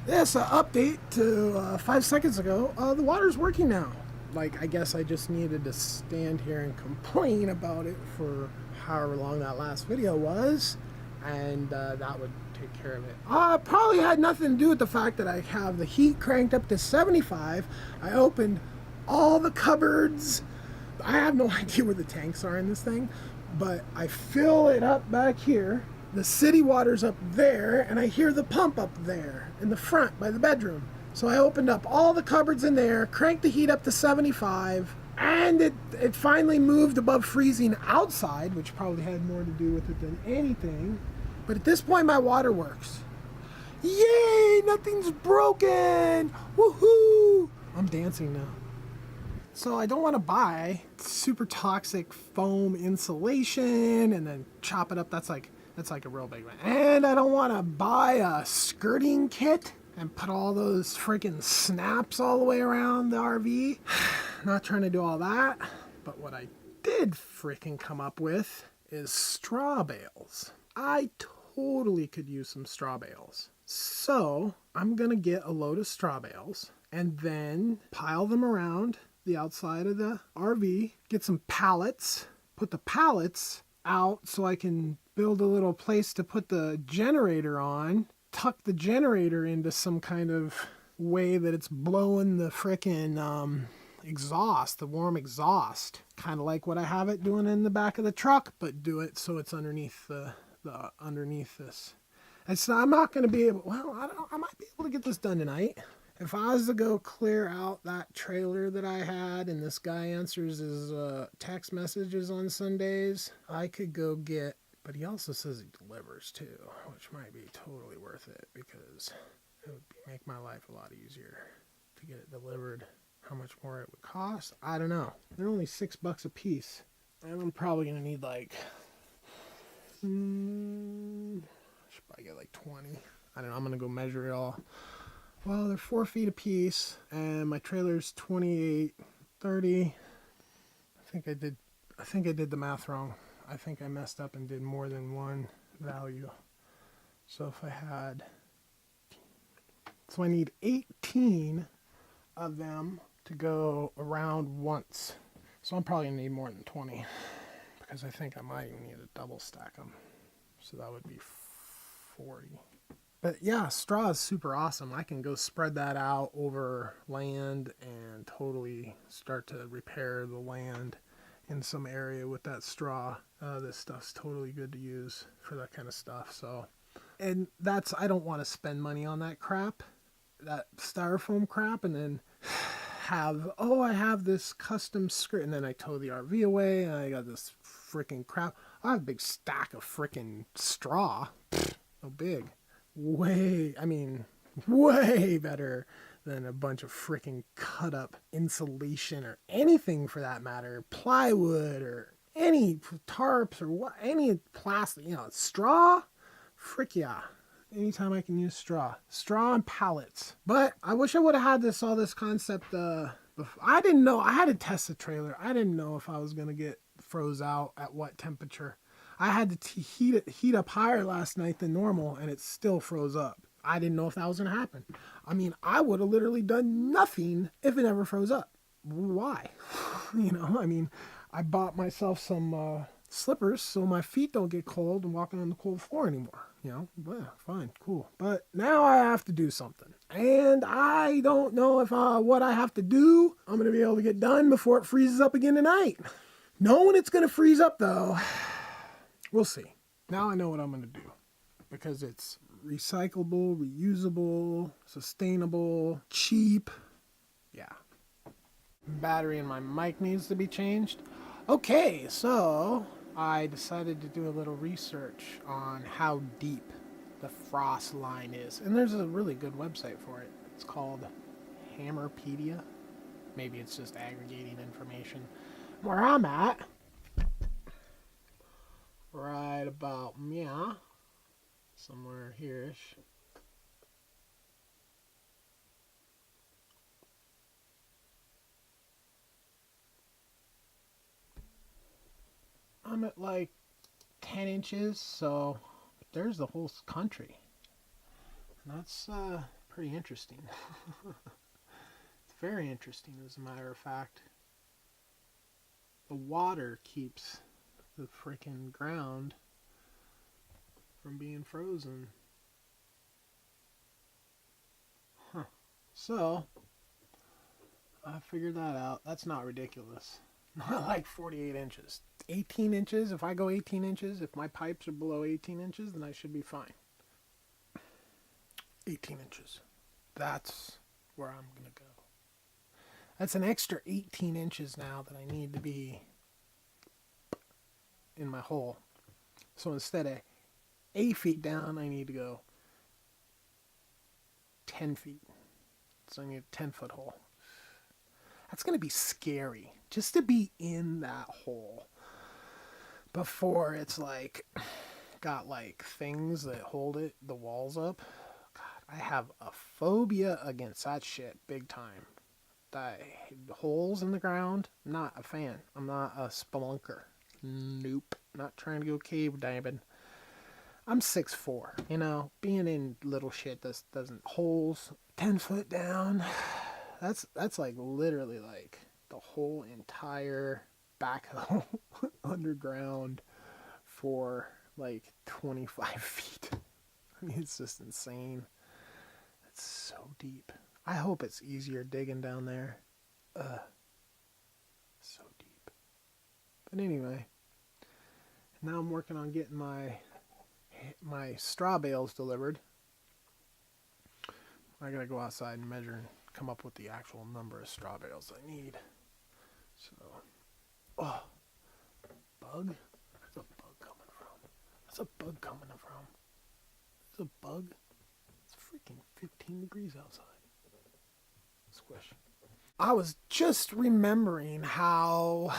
Yes, update to 5 seconds ago. The water's working now. Like, I guess I just needed to stand here and complain about it for however long that last video was, and that would take care of it. Probably had nothing to do with the fact that I have the heat cranked up to 75. I opened all the cupboards. I have no idea where the tanks are in this thing, but I fill it up back here. The city water's up there, and I hear the pump up there in the front by the bedroom. So I opened up all the cupboards in there, cranked the heat up to 75, and it finally moved above freezing outside, which probably had more to do with it than anything. But at this point, my water works. Yay! Nothing's broken! Woohoo! I'm dancing now. So I don't want to buy super toxic foam insulation and then chop it up. That's like a real big one. And I don't want to buy a skirting kit and put all those freaking snaps all the way around the RV. Not trying to do all that. But what I did freaking come up with is straw bales. I totally could use some straw bales. So I'm going to get a load of straw bales and then pile them around the outside of the RV, get some pallets, put the pallets out so I can build a little place to put the generator on, tuck the generator into some kind of way that it's blowing the frickin' exhaust, the warm exhaust, kind of like what I have it doing in the back of the truck, but do it so it's underneath the underneath this. I'm not going to be able, well, I might be able to get this done tonight. If I was to go clear out that trailer that I had and this guy answers his text messages on Sundays, I could go get, but he also says he delivers too, which might be totally worth it because it would make my life a lot easier to get it delivered. How much more it would cost, I don't know. They're only $6 a piece. And I'm probably going to need like, I should probably get like 20. I don't know, I'm going to go measure it all. Well, they're 4 feet a piece, and my trailer's 28, 30. I think I did the math wrong. I think I messed up and did more than one value. So I need 18 of them to go around once. So I'm probably gonna need more than 20, because I think I might need to double stack them. So that would be 40. But yeah, straw is super awesome. I can go spread that out over land and totally start to repair the land in some area with that straw. This stuff's totally good to use for that kind of stuff. So, and I don't want to spend money on that crap, that styrofoam crap, and then I have this custom skirt, and then I tow the RV away, and I got this freaking crap. I have a big stack of freaking straw. So big. Way better than a bunch of freaking cut up insulation or anything for that matter, plywood or any tarps or any plastic, straw, frick yeah. Anytime I can use straw and pallets. But I wish I would have had all this concept, I didn't know, I had to test the trailer. I didn't know if I was going to get froze out at what temperature. I had to heat up higher last night than normal, and it still froze up. I didn't know if that was going to happen. I mean, I would have literally done nothing if it never froze up. Why? I bought myself some slippers so my feet don't get cold and walking on the cold floor anymore. Well, fine, cool. But now I have to do something. And I don't know if what I have to do, I'm going to be able to get done before it freezes up again tonight. Knowing it's going to freeze up, though, we'll see. Now I know what I'm going to do because it's recyclable, reusable, sustainable, cheap. Yeah. Battery in my mic needs to be changed. Okay, so I decided to do a little research on how deep the frost line is. And there's a really good website for it. It's called Hammerpedia. Maybe it's just aggregating information. Where I'm at, right about somewhere here-ish. I'm at like 10 inches, so there's the whole country. That's pretty interesting. It's very interesting, as a matter of fact. The water keeps the freaking ground from being frozen. Huh. So, I figured that out. That's not ridiculous. Not like 48 inches. 18 inches, if I go 18 inches, if my pipes are below 18 inches, then I should be fine. 18 inches. That's where I'm going to go. That's an extra 18 inches now that I need to be in my hole. So instead of 8 feet down, I need to go 10 feet. So I need a 10-foot hole. That's going to be scary. Just to be in that hole before it's like got like things that hold it, the walls up. God, I have a phobia against that shit big time. The holes in the ground, not a fan. I'm not a spelunker. Nope. Not trying to go cave diving. I'm 6'4". You know, being in little shit doesn't holes 10 foot down. That's like literally like the whole entire backhoe underground for like 25 feet. I mean, it's just insane. It's so deep. I hope it's easier digging down there. So deep. But anyway, now I'm working on getting my straw bales delivered. I gotta go outside and measure and come up with the actual number of straw bales I need. So, oh, bug? Where's a bug coming from? That's a bug coming from. There's a bug. It's freaking 15 degrees outside. Squish. I was just remembering how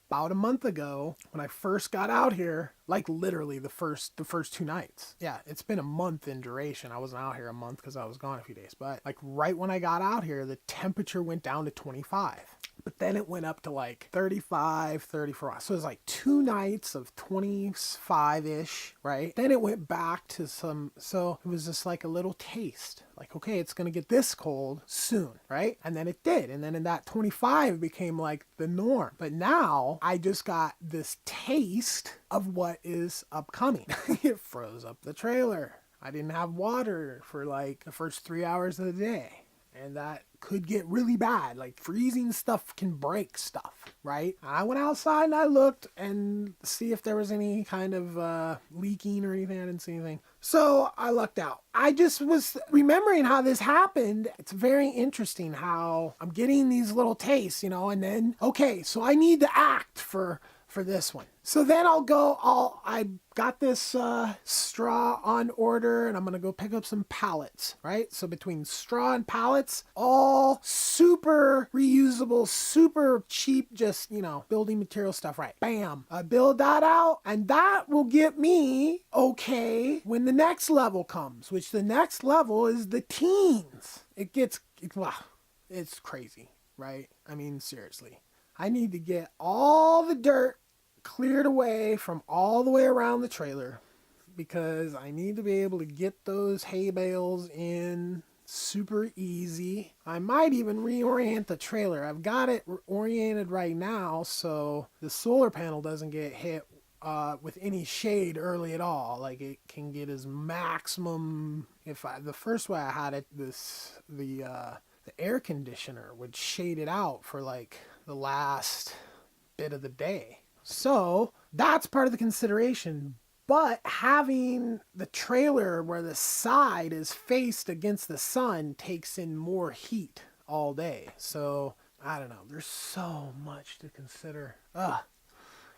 about a month ago when I first got out here, like literally the first 2 nights. Yeah, it's been a month in duration. I wasn't out here a month because I was gone a few days. But like right when I got out here, the temperature went down to 25. But then it went up to like 35, 34. So it was like 2 nights of 25-ish, right? Then it went back to so it was just like a little taste. Like, okay, it's going to get this cold soon, right? And then it did. And then in that 25 became like the norm. But now I just got this taste of what is upcoming. It froze up the trailer. I didn't have water for like the first 3 hours of the day. And that could get really bad. Like freezing stuff can break stuff, right? I went outside and I looked and see if there was any kind of leaking or anything. I didn't see anything. So I lucked out. I just was remembering how this happened. It's very interesting how I'm getting these little tastes, you know, and then, okay, so I need to act for this one. So then I got this straw on order and I'm going to go pick up some pallets, right? So between straw and pallets, all super reusable, super cheap, just, you know, building material stuff, right? Bam. I build that out and that will get me okay when the next level comes, which the next level is the teens. It's crazy, right? I mean, seriously. I need to get all the dirt cleared away from all the way around the trailer because I need to be able to get those hay bales in super easy. I might even reorient the trailer. I've got it oriented right now so the solar panel doesn't get hit with any shade early at all. Like it can get as maximum. The first way I had it, the air conditioner would shade it out for like the last bit of the day. So that's part of the consideration. But having the trailer where the side is faced against the sun takes in more heat all day. So I don't know. There's so much to consider.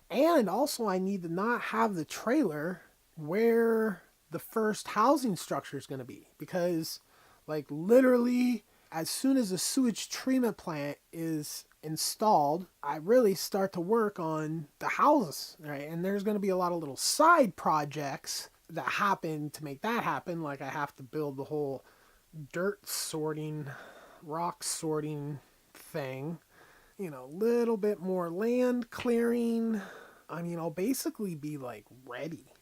And also I need to not have the trailer where the first housing structure is going to be. Because like literally as soon as the sewage treatment plant is installed, I really start to work on the houses, right? And there's going to be a lot of little side projects that happen to make that happen. Like I have to build the whole dirt sorting, rock sorting thing, you know, a little bit more land clearing. I mean, I'll basically be like ready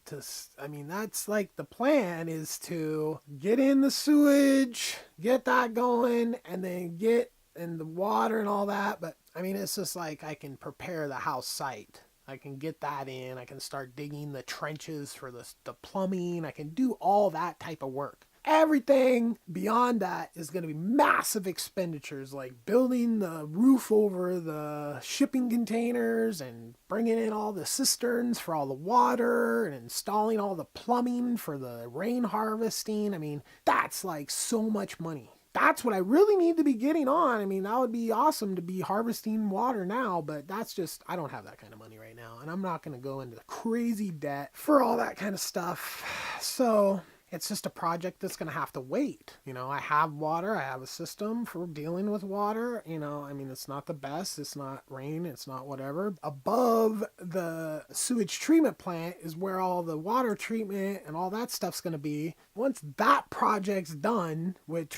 I mean, that's like the plan is to get in the sewage, get that going, and then get in the water and all that. But I mean, it's just like I can prepare the house site. I can get that in. I can start digging the trenches for the plumbing. I can do all that type of work. Everything beyond that is going to be massive expenditures, like building the roof over the shipping containers and bringing in all the cisterns for all the water and installing all the plumbing for the rain harvesting. I mean, that's like so much money. That's what I really need to be getting on. I mean, that would be awesome to be harvesting water now, but that's just, I don't have that kind of money right now. And I'm not going to go into crazy debt for all that kind of stuff. So it's just a project that's going to have to wait. You know, I have water. I have a system for dealing with water. You know, I mean, it's not the best. It's not rain. It's not whatever. Above the sewage treatment plant is where all the water treatment and all that stuff's going to be. Once that project's done, which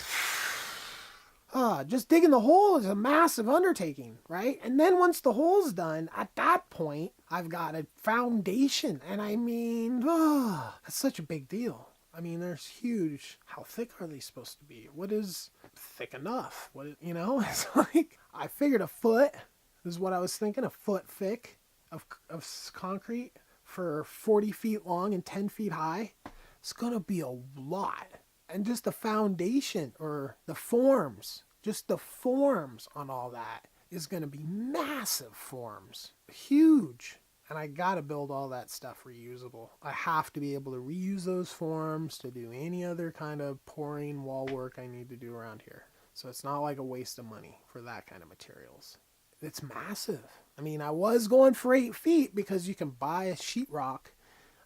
just digging the hole is a massive undertaking, right? And then once the hole's done, at that point, I've got a foundation. And I mean, that's such a big deal. I mean, there's huge. How thick are they supposed to be? What is thick enough? What, you know, it's like, I figured a foot is what I was thinking, a foot thick of concrete for 40 feet long and 10 feet high. It's going to be a lot. And just the foundation or the forms, just the forms on all that is going to be massive forms. Huge. And I got to build all that stuff reusable. I have to be able to reuse those forms to do any other kind of pouring wall work I need to do around here. So it's not like a waste of money for that kind of materials. It's massive. I mean, I was going for 8 feet because you can buy a sheetrock.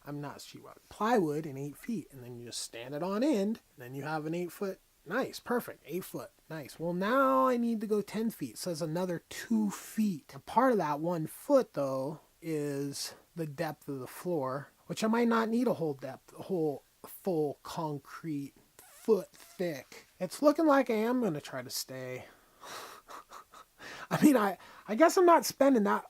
I'm not sheetrock, plywood in 8 feet. And then you just stand it on end. And then you have an 8 foot. Nice, perfect, 8 foot, nice. Well, now I need to go 10 feet. So it's another 2 feet. And part of that 1 foot, though, is the depth of the floor, which I might not need a whole depth, a whole full concrete foot thick. It's looking like I am going to try to stay. I mean, I guess I'm not spending that.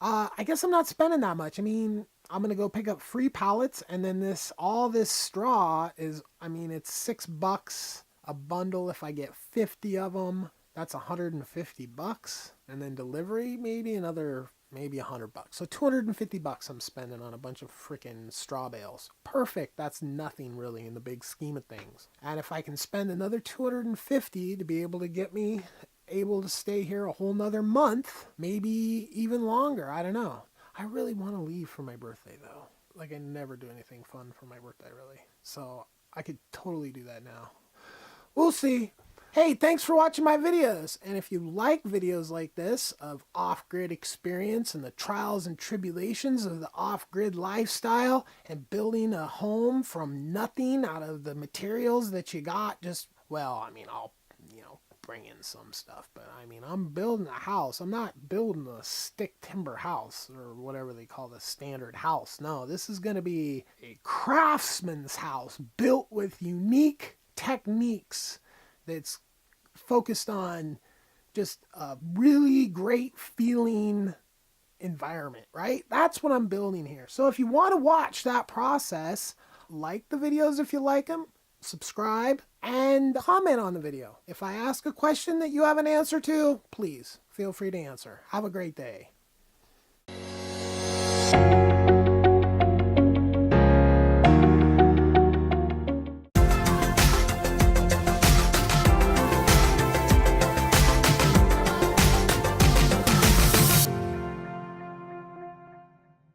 I guess I'm not spending that much. I mean, I'm going to go pick up free pallets, and then all this straw is, I mean, it's $6 a bundle if I get 50 of them. That's $150. And then delivery, maybe $100. So $250 I'm spending on a bunch of freaking straw bales. Perfect. That's nothing really in the big scheme of things. And if I can spend another $250 to be able to get me able to stay here a whole nother month, maybe even longer, I don't know. I really want to leave for my birthday though. Like, I never do anything fun for my birthday really. So I could totally do that now. We'll see. Hey, thanks for watching my videos. And if you like videos like this of off-grid experience and the trials and tribulations of the off-grid lifestyle and building a home from nothing out of the materials that you got, well, I mean, I'll, bring in some stuff, but I mean, I'm building a house. I'm not building a stick timber house or whatever they call the standard house. No, this is going to be a craftsman's house built with unique techniques that's focused on just a really great feeling environment, right? That's what I'm building here. So if you want to watch that process, like the videos if you like them, subscribe, and comment on the video. If I ask a question that you have an answer to, please feel free to answer. Have a great day.